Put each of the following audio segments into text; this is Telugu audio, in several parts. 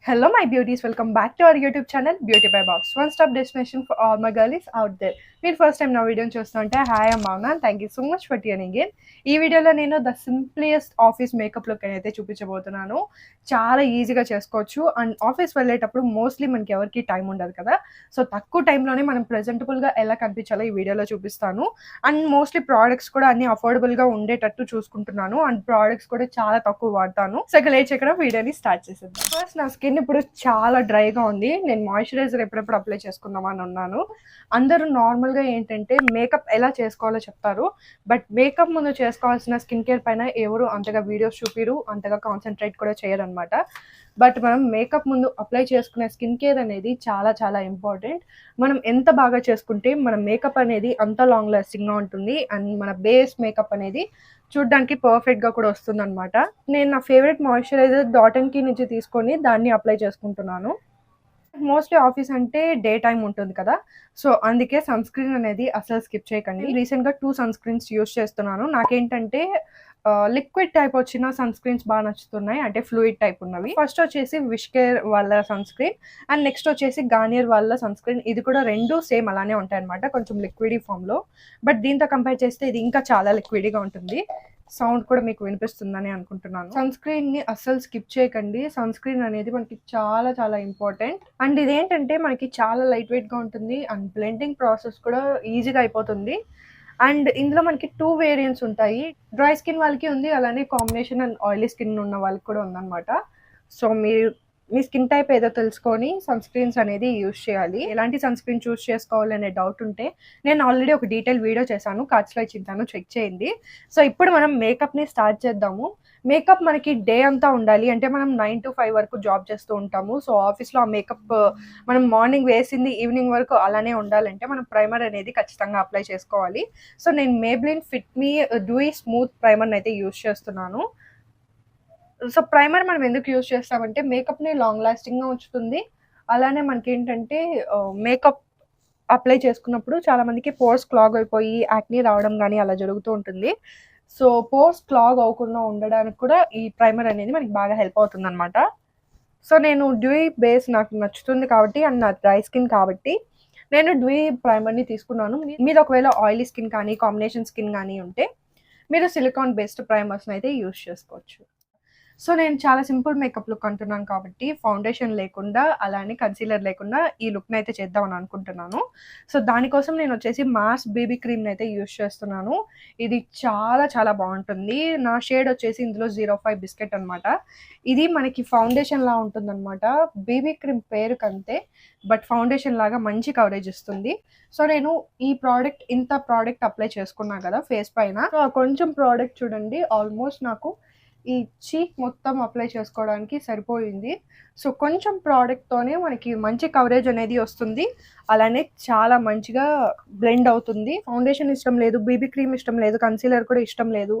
Hello, my beauties. Welcome back to our YouTube channel, Beauty by Box. One stop destination for all my girlies out there. మీరు ఫస్ట్ టైం నా వీడియోని చూస్తుంటే హాయ్ అమ్మ, thank you so much for tuning in. ఈ వీడియోలో నేను the simplest office makeup look అయితే చూపించబోతున్నాను. చాలా ఈజీగా చేసుకోవచ్చు. అండ్ ఆఫీస్ వెళ్ళేటప్పుడు మోస్ట్లీ మనకి ఎవరికి టైం ఉండదు కదా. సో తక్కువ టైంలోనే మనం ప్రెజెంటబుల్గా ఎలా కనిపించాలో ఈ వీడియోలో చూపిస్తాను. అండ్ మోస్ట్లీ ప్రోడక్ట్స్ కూడా అన్ని అఫోర్డబుల్గా ఉండేటట్టు చూసుకుంటున్నాను. అండ్ ప్రోడక్ట్స్ కూడా చాలా తక్కువ వాడతాను. సో ఇక లేట్ చేయకుండా వీడియోని స్టార్ట్ చేసేద్దాం. ఫస్ట్ నా స్కిన్ ఇప్పుడు చాలా డ్రైగా ఉంది. నేను మాయిశ్చరైజర్ ఎప్పుడెప్పుడు అప్లై చేసుకుందామని ఉన్నాను. అందరూ నార్మల్గా ఏంటంటే మేకప్ ఎలా చేసుకోవాలో చెప్తారు, బట్ మేకప్ ముందు చేసుకోవాల్సిన స్కిన్ కేర్ పైన ఎవరు అంతగా వీడియోస్ చూపిరు, అంతగా కాన్సన్ట్రేట్ కూడా చేయరనమాట. బట్ మనం మేకప్ ముందు అప్లై చేసుకునే స్కిన్ కేర్ అనేది చాలా చాలా ఇంపార్టెంట్. మనం ఎంత బాగా చేసుకుంటే మన మేకప్ అనేది అంత లాంగ్ లాస్టింగ్గా ఉంటుంది. అండ్ మన బేస్ మేకప్ అనేది చూడ్డానికి పర్ఫెక్ట్గా కూడా వస్తుంది అనమాట. నేను నా favourite moisturiser dot and key నుంచి తీసుకొని దాన్ని అప్లై చేసుకుంటున్నాను. మోస్ట్లీ ఆఫీస్ అంటే డే టైం ఉంటుంది కదా, సో అందుకే సన్ స్క్రీన్ అనేది అసలు స్కిప్ చేయకండి. రీసెంట్గా 2 సన్ స్క్రీన్స్ యూస్ చేస్తున్నాను. నాకేంటంటే లిక్విడ్ టైప్ వచ్చిన సన్ స్క్రీన్స్ బాగా నచ్చుతున్నాయి, అంటే ఫ్లూయిడ్ టైప్ ఉన్నవి. ఫస్ట్ వచ్చేసి విష్ కేర్ వాళ్ళ సన్ స్క్రీన్, అండ్ నెక్స్ట్ వచ్చేసి గార్నియర్ వాళ్ళ సన్ స్క్రీన్. ఇది కూడా రెండు సేమ్ అలానే ఉంటాయి అనమాట, కొంచెం లిక్విడీ ఫామ్లో. బట్ దీంతో కంపేర్ చేస్తే ఇది ఇంకా చాలా లిక్విడీగా ఉంటుంది. సౌండ్ కూడా మీకు వినిపిస్తుందని అనుకుంటున్నాను. సన్ స్క్రీన్ ని అస్సలు స్కిప్ చేయకండి. సన్ స్క్రీన్ అనేది మనకి చాలా చాలా ఇంపార్టెంట్. అండ్ ఇదేంటంటే మనకి చాలా లైట్ వెయిట్ గా ఉంటుంది. అండ్ బ్లెండింగ్ ప్రాసెస్ కూడా ఈజీగా అయిపోతుంది. అండ్ ఇందులో మనకి 2 వేరియంట్స్ ఉంటాయి. డ్రై స్కిన్ వాళ్ళకి ఉంది, అలానే కాంబినేషన్ అండ్ ఆయిలీ స్కిన్ ఉన్న వాళ్ళకి కూడా ఉందన్నమాట. సో మీ స్కిన్ టైప్ ఏదో తెలుసుకొని సన్ స్క్రీన్స్ అనేది యూజ్ చేయాలి. ఎలాంటి సన్ స్క్రీన్ చూస్ చేసుకోవాలి అనే డౌట్ ఉంటే నేను ఆల్రెడీ ఒక డీటెయిల్ వీడియో చేశాను, కార్డ్స్లో ఇచ్చింటాను, చెక్ చేయండి. సో ఇప్పుడు మనం మేకప్ని స్టార్ట్ చేద్దాము. మేకప్ మనకి డే అంతా ఉండాలి, అంటే మనం 9 to 5 వరకు జాబ్ చేస్తూ ఉంటాము. సో ఆఫీస్లో ఆ మేకప్ మనం మార్నింగ్ వేసింది ఈవినింగ్ వరకు అలానే ఉండాలంటే మనం ప్రైమర్ అనేది ఖచ్చితంగా అప్లై చేసుకోవాలి. సో నేను మేబ్లిన్ ఫిట్ మీ డూయి స్మూత్ ప్రైమర్ని అయితే యూజ్ చేస్తున్నాను. సో ప్రైమర్ మనం ఎందుకు యూజ్ చేస్తామంటే మేకప్ని లాంగ్ లాస్టింగ్గా ఉంచుతుంది. అలానే మనకి ఏంటంటే మేకప్ అప్లై చేసుకున్నప్పుడు చాలా మందికి పోర్స్ క్లాగ్ అయిపోయి యాక్నీ రావడం కానీ అలా జరుగుతూ ఉంటుంది. సో పోర్స్ క్లాగ్ అవ్వకుండా ఉండడానికి కూడా ఈ ప్రైమర్ అనేది మనకి బాగా హెల్ప్ అవుతుంది అనమాట. సో నేను డ్యూయి బేస్ నాకు నచ్చుతుంది కాబట్టి, అండ్ నా డ్రై స్కిన్ కాబట్టి నేను డ్యూయి ప్రైమర్ని తీసుకున్నాను. మీరు ఒకవేళ ఆయిలీ స్కిన్ కానీ కాంబినేషన్ స్కిన్ కానీ ఉంటే మీరు సిలికాన్ బేస్డ్ ప్రైమర్స్ని అయితే యూజ్ చేసుకోవచ్చు. సో నేను చాలా సింపుల్ మేకప్ లుక్ అంటున్నాను కాబట్టి ఫౌండేషన్ లేకుండా అలానే కన్సీలర్ లేకుండా ఈ లుక్ని అయితే చేద్దామని అనుకుంటున్నాను. సో దానికోసం నేను వచ్చేసి మాస్ బేబీ క్రీమ్ని అయితే యూజ్ చేస్తున్నాను. ఇది చాలా చాలా బాగుంటుంది. నా షేడ్ వచ్చేసి ఇందులో 05 బిస్కెట్ అనమాట. ఇది మనకి ఫౌండేషన్ లా ఉంటుందన్నమాట. బేబీ క్రీమ్ పేరు కంతే, బట్ ఫౌండేషన్ లాగా మంచి కవరేజ్ ఇస్తుంది. సో నేను ఈ ప్రోడక్ట్ ఇంత ప్రోడక్ట్ అప్లై చేసుకున్నా కదా ఫేస్ పైన, సో కొంచెం ప్రోడక్ట్ చూడండి ఆల్మోస్ట్ నాకు ఈ చీక్ మొత్తం అప్లై చేసుకోవడానికి సరిపోయింది. సో కొంచెం ప్రోడక్ట్తోనే మనకి మంచి కవరేజ్ అనేది వస్తుంది, అలానే చాలా మంచిగా బ్లెండ్ అవుతుంది. ఫౌండేషన్ ఇష్టం లేదు, బీబీ క్రీమ్ ఇష్టం లేదు, కన్సీలర్ కూడా ఇష్టం లేదు,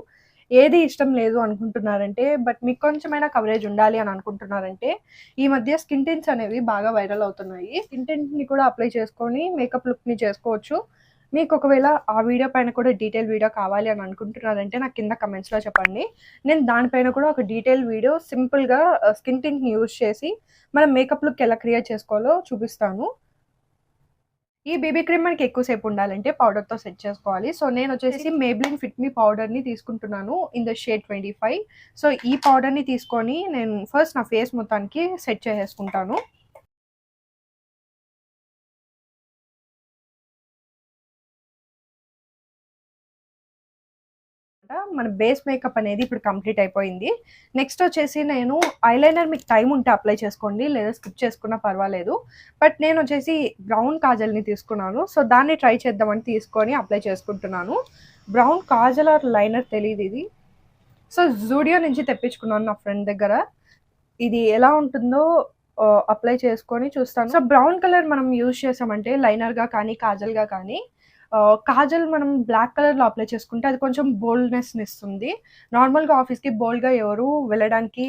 ఏది ఇష్టం లేదు అనుకుంటున్నారంటే, బట్ మీకు కొంచెమైనా కవరేజ్ ఉండాలి అని అనుకుంటున్నారంటే ఈ మధ్య స్కిన్ టింట్స్ అనేవి బాగా వైరల్ అవుతున్నాయి. స్కిన్ టింట్ని కూడా అప్లై చేసుకొని మేకప్ లుక్ని చేసుకోవచ్చు. మీకు ఒకవేళ ఆ వీడియో పైన కూడా డీటెయిల్ వీడియో కావాలి అని అనుకుంటున్నారంటే నాకు కింద కమెంట్స్లో చెప్పండి. నేను దానిపైన కూడా ఒక డీటెయిల్ వీడియో సింపుల్గా స్కిన్ టింట్ని యూజ్ చేసి మనం మేకప్ లుక్ ఎలా క్రియేట్ చేసుకోవాలో చూపిస్తాను. ఈ బేబీ క్రీమ్ మనకి ఎక్కువసేపు ఉండాలంటే పౌడర్తో సెట్ చేసుకోవాలి. సో నేను వచ్చేసి మేబ్లిన్ ఫిట్ మీ పౌడర్ని తీసుకుంటున్నాను ఇన్ ద షేడ్ 25. సో ఈ పౌడర్ని తీసుకొని నేను ఫస్ట్ నా ఫేస్ మొత్తానికి సెట్ చేసేసుకుంటాను. మన బేస్ మేకప్ అనేది ఇప్పుడు కంప్లీట్ అయిపోయింది. నెక్స్ట్ వచ్చేసి నేను ఐలైనర్, మీకు టైం ఉంటే అప్లై చేసుకోండి, లేదా స్కిప్ చేసుకున్నా పర్వాలేదు. బట్ నేను వచ్చేసి బ్రౌన్ కాజల్ని తీసుకున్నాను. సో దాన్ని ట్రై చేద్దామని తీసుకొని అప్లై చేసుకుంటున్నాను. బ్రౌన్ కాజల్ ఆర్ లైనర్ తెలియదు ఇది. సో జూడియో నుంచి తెప్పించుకున్నాను నా ఫ్రెండ్ దగ్గర. ఇది ఎలా ఉంటుందో అప్లై చేసుకొని చూస్తాను. సో బ్రౌన్ కలర్ మనం యూజ్ చేసామంటే లైనర్గా కానీ కాజల్గా కానీ, కాజల్ మనం బ్లాక్ కలర్లో అప్లై చేసుకుంటే అది కొంచెం బోల్డ్నెస్ని ఇస్తుంది. నార్మల్గా ఆఫీస్కి బోల్డ్గా ఎవరు వెళ్ళడానికి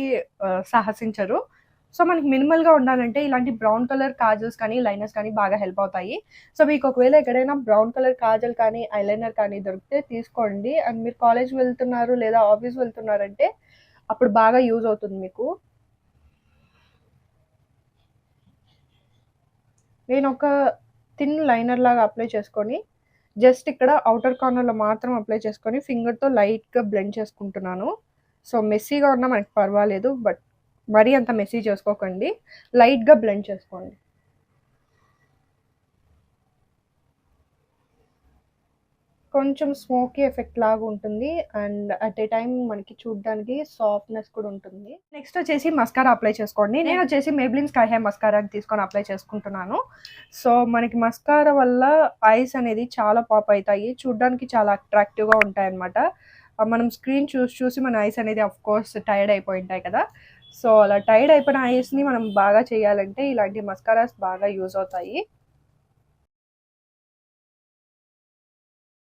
సాహసించరు. సో మనకి మినిమల్గా ఉండాలంటే ఇలాంటి బ్రౌన్ కలర్ కాజల్స్ కానీ లైనర్స్ కానీ బాగా హెల్ప్ అవుతాయి. సో మీకు ఒకవేళ ఎక్కడైనా బ్రౌన్ కలర్ కాజల్ కానీ ఐలైనర్ కానీ దొరికితే తీసుకోండి. అండ్ మీరు కాలేజ్ వెళ్తున్నారు లేదా ఆఫీస్ వెళ్తున్నారంటే అప్పుడు బాగా యూజ్ అవుతుంది మీకు. నేను ఒక థిన్ లైనర్ లాగా అప్లై చేసుకొని జస్ట్ ఇక్కడ ఔటర్ కార్నర్‌లో మాత్రం అప్లై చేసుకొని ఫింగర్‌తో లైట్‌గా బ్లెండ్ చేసుకుంటున్నాను. సో, మెస్సీగా ఉన్నా మనకి పర్వాలేదు. బట్ మరీ అంత మెస్సీ చేసుకోకండి. లైట్‌గా బ్లెండ్ చేసుకోండి. కొంచెం స్మోకీ ఎఫెక్ట్ లాగా ఉంటుంది. అండ్ అట్ ఏ టైమ్ మనకి చూడడానికి సాఫ్ట్‌నెస్ కూడా ఉంటుంది. నెక్స్ట్ వచ్చేసి మస్కారా అప్లై చేసుకోండి. నేను వచ్చేసి మేబ్లిన్ స్కై హై మస్కారా తీసుకొని అప్లై చేసుకుంటున్నాను. సో, మనకి మస్కారా వల్ల ఐస్ అనేది చాలా పాప్ అవుతాయి. చూడడానికి చాలా అట్రాక్టివ్‌గా ఉంటాయన్నమాట. మనం స్క్రీన్ చూసి మన ఐస్ అనేది ఆఫ్‌కోర్స్ టైర్డ్ అయిపోయి ఉంటాయి కదా! సో, అలా టైర్డ్ అయిపోయిన ఐస్‌ని మనం బాగా చేయాలంటే ఇలాంటి మస్కారాస్ బాగా యూజ్ అవుతాయి.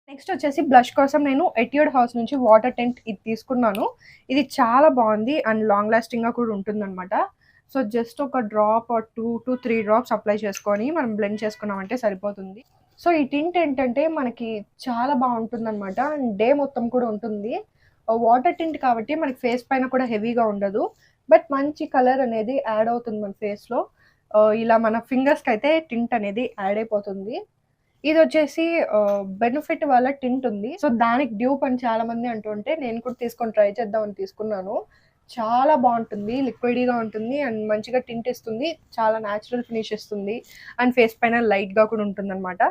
నెక్స్ట్ వచ్చేసి బ్లష్ కోసం నేను ఎట్యూడ్ హౌస్ నుంచి వాటర్ టెంట్ ఇది తీసుకున్నాను. ఇది చాలా బాగుంది అండ్ లాంగ్ లాస్టింగ్‌గా కూడా ఉంటుందన్నమాట. సో, జస్ట్ ఒక డ్రాప్ ఆర్ 2-3 డ్రాప్స్ అప్లై చేసుకొని మనం బ్లెండ్ చేసుకున్నామంటే సరిపోతుంది. సో, ఈ టింట్ ఏంటంటే మనకి చాలా బాగుంటుందన్నమాట. అండ్ డే మొత్తం కూడా ఉంటుంది. వాటర్ టింట్ కాబట్టి మనకి ఫేస్ పైన కూడా హెవీగా ఉండదు. బట్ మంచి కలర్ అనేది యాడ్ అవుతుంది మన ఫేస్‌లో. ఇలా మన ఫింగర్స్‌కైతే టింట్ అనేది యాడ్ అయిపోతుంది. ఇదొచ్చేసి బెనిఫిట్ వాళ్ళ టింట్ ఉంది. సో, దానికి డ్యూప్ అని చాలామంది అంటుంటే నేను కూడా తీసుకొని ట్రై చేద్దామని తీసుకున్నాను. చాలా బావుంటుంది. లిక్విడీగా ఉంటుంది అండ్ మంచిగా టింట్ ఇస్తుంది. చాలా న్యాచురల్ ఫినిష్ ఇస్తుంది. అండ్ ఫేస్ పైన లైట్‌గా కూడా ఉంటుందనమాట.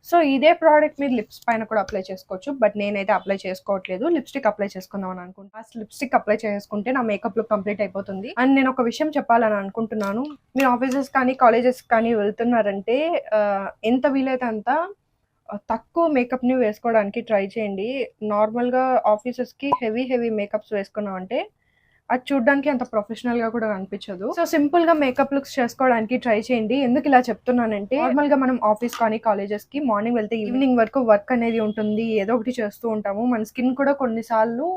సో, ఇదే ప్రోడక్ట్ మీరు లిప్స్ పైన కూడా అప్లై చేసుకోవచ్చు. బట్ నేనైతే అప్లై చేసుకోవట్లేదు. లిప్‌స్టిక్ అప్లై చేసుకుందాం అని అనుకుంటా. ఫస్ట్ లిప్‌స్టిక్ అప్లై చేసుకుంటే నా మేకప్ లుక్ కంప్లీట్ అయిపోతుంది. అండ్ నేను ఒక విషయం చెప్పాలని అనుకుంటున్నాను. మీరు ఆఫీసెస్ కానీ, కాలేజెస్ కానీ వెళ్తున్నారంటే ఎంత వీలైతే అంత తక్కువ మేకప్‌ని వేసుకోవడానికి ట్రై చేయండి. నార్మల్‌గా ఆఫీసెస్‌కి హెవీ మేకప్స్ వేసుకున్నామంటే అది చూడ్డానికి అంత ప్రొఫెషనల్‌గా కూడా కనిపించదు. సో, సింపుల్‌గా మేకప్ లుక్స్ చేసుకోవడానికి ట్రై చేయండి. ఎందుకు ఇలా చెప్తున్నానంటే నార్మల్‌గా మనం ఆఫీస్ కానీ, కాలేజెస్‌కి మార్నింగ్ వెళ్తే ఈవినింగ్ వరకు వర్క్ అనేది ఉంటుంది. ఏదో ఒకటి చేస్తూ ఉంటాము. మన స్కిన్ కూడా కొన్ని సార్లు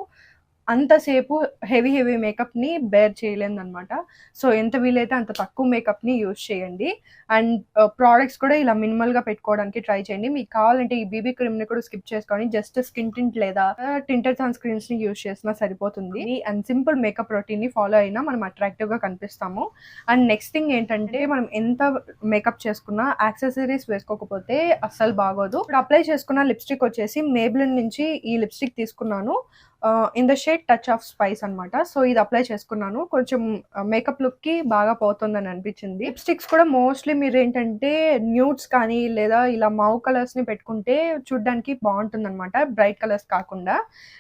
అంతసేపు హెవీ మేకప్‌ని బేర్ చేయలేదనమాట. సో, ఎంత వీలైతే అంత తక్కువ మేకప్‌ని యూజ్ చేయండి. అండ్ ప్రొడక్ట్స్ కూడా ఇలా మినిమల్‌గా పెట్టుకోవడానికి ట్రై చేయండి. మీకు కావాలంటే ఈ బీబీ క్రీమ్‌ని కూడా స్కిప్ చేసుకొని జస్ట్ స్కిన్ టింట్ లేదా టింటెడ్ సన్ స్క్రీన్స్‌ని యూజ్ చేసినా సరిపోతుంది. అండ్ సింపుల్ మేకప్ రొటీన్‌ని ఫాలో అయినా మనం అట్రాక్టివ్‌గా కనిపిస్తాము. అండ్ నెక్స్ట్ థింగ్ ఏంటంటే మనం ఎంత మేకప్ చేసుకున్నా యాక్సెసరీస్ వేసుకోకపోతే అస్సలు బాగోదు. ఇప్పుడు అప్లై చేసుకున్న లిప్‌స్టిక్ వచ్చేసి మేబ్లిన్ నుంచి ఈ లిప్‌స్టిక్ తీసుకున్నాను. In the shade touch of spice అనమాట. సో, ఇది అప్లై చేసుకున్నాను. కొంచెం మేకప్ లుక్‌కి బాగా పోతుందని అనిపించింది. లిప్‌స్టిక్స్ కూడా మోస్ట్‌లీ మీరేంటంటే న్యూడ్స్ కానీ లేదా ఇలా మౌవ్ కలర్స్‌ని పెట్టుకుంటే చూడ్డానికి బావుంటుందనమాట. బ్రైట్ కలర్స్ కాకుండా.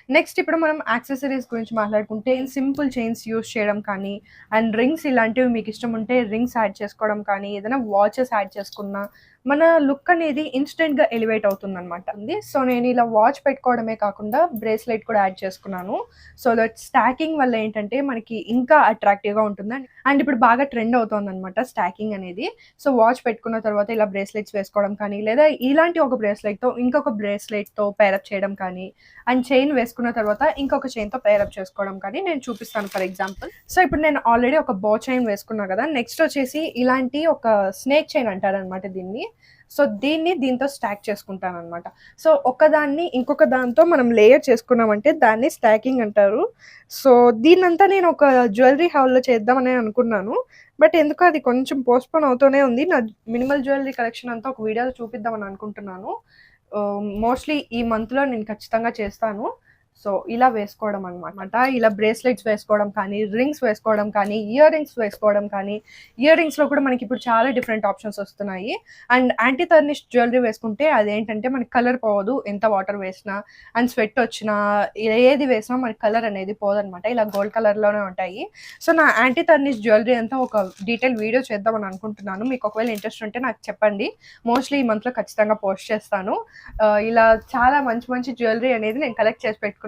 నెక్స్ట్ ఇప్పుడు మనం యాక్సెసరీస్ గురించి మాట్లాడుకుంటే సింపుల్ చైన్స్ యూజ్ చేయడం కానీ అండ్ రింగ్స్ ఇలాంటివి మీకు ఇష్టం ఉంటే రింగ్స్ యాడ్ చేసుకోవడం కానీ ఏదైనా వాచెస్ యాడ్ చేసుకున్నా మన లుక్ అనేది ఇన్‌స్టెంట్‌గా ఎలివేట్ అవుతుందనమాట. సో, నేను ఇలా వాచ్ పెట్టుకోవడమే కాకుండా బ్రేస్లెట్ కూడా యాడ్ చేసుకున్నాను. సో దట్ స్టాకింగ్ వల్ల ఏంటంటే మనకి ఇంకా అట్రాక్టివ్‌గా ఉంటుంది. అండ్ ఇప్పుడు బాగా ట్రెండ్ అవుతోందనమాట స్టాకింగ్ అనేది. సో, వాచ్ పెట్టుకున్న తర్వాత ఇలా బ్రేస్లెట్స్ వేసుకోవడం కానీ లేదా ఇలాంటి ఒక బ్రేస్లెట్‌తో ఇంకొక బ్రేస్లెట్‌తో పేరప్ చేయడం కానీ అండ్ చైన్ వేసుకున్న తర్వాత ఇంకొక చైన్‌తో పేరప్ చేసుకోవడం కానీ నేను చూపిస్తాను ఫర్ ఎగ్జాంపుల్. సో, ఇప్పుడు నేను ఆల్రెడీ ఒక బో చైన్ వేసుకున్నా కదా! నెక్స్ట్ వచ్చేసి ఇలాంటి ఒక స్నేక్ చైన్ అంటారనమాట దీన్ని. సో, దీంతో స్టాక్ చేసుకుంటాననమాట. సో, ఒకదాన్ని ఇంకొక దాంతో మనం లేయర్ చేసుకున్నామంటే దాన్ని స్టాకింగ్ అంటారు. సో, దీన్నంతా నేను ఒక జ్యువెల్లరీ హాల్‌లో చేద్దామని అనుకున్నాను. బట్ ఎందుకో అది కొంచెం పోస్ట్‌పోన్ అవుతూనే ఉంది. నా మినిమల్ జ్యువెల్లరీ కలెక్షన్ అంతా ఒక వీడియోలో చూపిద్దామని అనుకుంటున్నాను. మోస్ట్‌లీ ఈ మంత్‌లో నేను ఖచ్చితంగా చేస్తాను. సో, ఇలా వేసుకోవడం అనమాట. ఇలా బ్రేస్లెట్స్ వేసుకోవడం కానీ, రింగ్స్ వేసుకోవడం కానీ, ఇయర్ రింగ్స్ వేసుకోవడం కానీ, ఇయర్ రింగ్స్‌లో కూడా మనకిప్పుడు చాలా డిఫరెంట్ ఆప్షన్స్ వస్తున్నాయి. అండ్ యాంటీ తర్నిష్ జ్యువెల్లరీ వేసుకుంటే అదేంటంటే మనకి కలర్ పోదు. ఎంత వాటర్ వేసినా అండ్ స్వెట్ వచ్చినా ఏది వేసినా మనకి కలర్ అనేది పోదనమాట. ఇలా గోల్డ్ కలర్‌లోనే ఉంటాయి. సో, నా యాంటీ తర్నిష్ జ్యువెల్లరీ అంతా ఒక డీటెయిల్ వీడియో చేద్దామని అనుకుంటున్నాను. మీకు ఒకవేళ ఇంట్రెస్ట్ ఉంటే నాకు చెప్పండి. మోస్ట్‌లీ ఈ మంత్‌లో ఖచ్చితంగా పోస్ట్ చేస్తాను. ఇలా చాలా మంచి జ్యువెల్లరీ అనేది నేను కలెక్ట్ చేసి పెట్టుకున్నాను.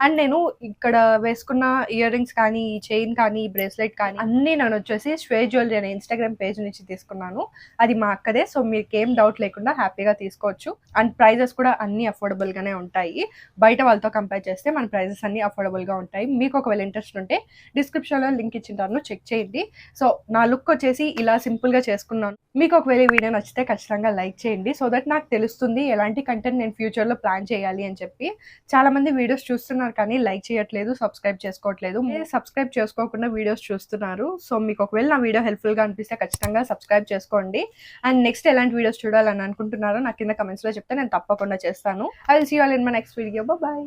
అండ్ నేను ఇక్కడ వేసుకున్న ఇయర్ రింగ్స్ కానీ, ఈ చైన్ కానీ, ఈ బ్రేస్లెట్ కానీ అన్నీ నేను వచ్చేసి శ్వే జ్యువెల్లరీ అనే ఇన్‌స్టాగ్రామ్ పేజ్ నుంచి తీసుకున్నాను. అది మా అక్కదే. సో, మీకేం డౌట్ లేకుండా హ్యాపీగా తీసుకోవచ్చు. అండ్ ప్రైజెస్ కూడా అన్నీ అఫోర్డబుల్‌గానే ఉంటాయి. బయట వాళ్ళతో కంపేర్ చేస్తే మన ప్రైజెస్ అన్నీ అఫోర్డబుల్‌గా ఉంటాయి. మీకు ఒకవేళ ఇంట్రెస్ట్ ఉంటే డిస్క్రిప్షన్‌లో లింక్ ఇచ్చింటాను. చెక్ చేయండి. సో, నా లుక్ వచ్చేసి ఇలా సింపుల్‌గా చేసుకున్నాను. మీకు ఒకవేళ ఈ వీడియో నచ్చితే ఖచ్చితంగా లైక్ చేయండి. సో దట్ నాకు తెలుస్తుంది ఎలాంటి కంటెంట్ నేను ఫ్యూచర్‌లో ప్లాన్ చేయాలి అని చెప్పి. చాలామంది వీడియోస్ చూస్తున్నారు కానీ లైక్ చేయట్లేదు, సబ్స్క్రైబ్ చేసుకోవట్లేదు. మీరు సబ్స్క్రైబ్ చేసుకోకుండా వీడియోస్ చూస్తున్నారు. సో మీకు ఒకవేళ నా వీడియో హెల్ప్ఫుల్గా అనిపిస్తే ఖచ్చితంగా సబ్స్క్రైబ్ చేసుకోండి. అండ్ నెక్స్ట్ ఎలాంటి వీడియోస్ చూడాలని అనుకుంటున్నారో నాకు కింద కమెంట్స్లో చెప్తే నేను తప్పకుండా చేస్తాను. I will see you all in my next video. Bye.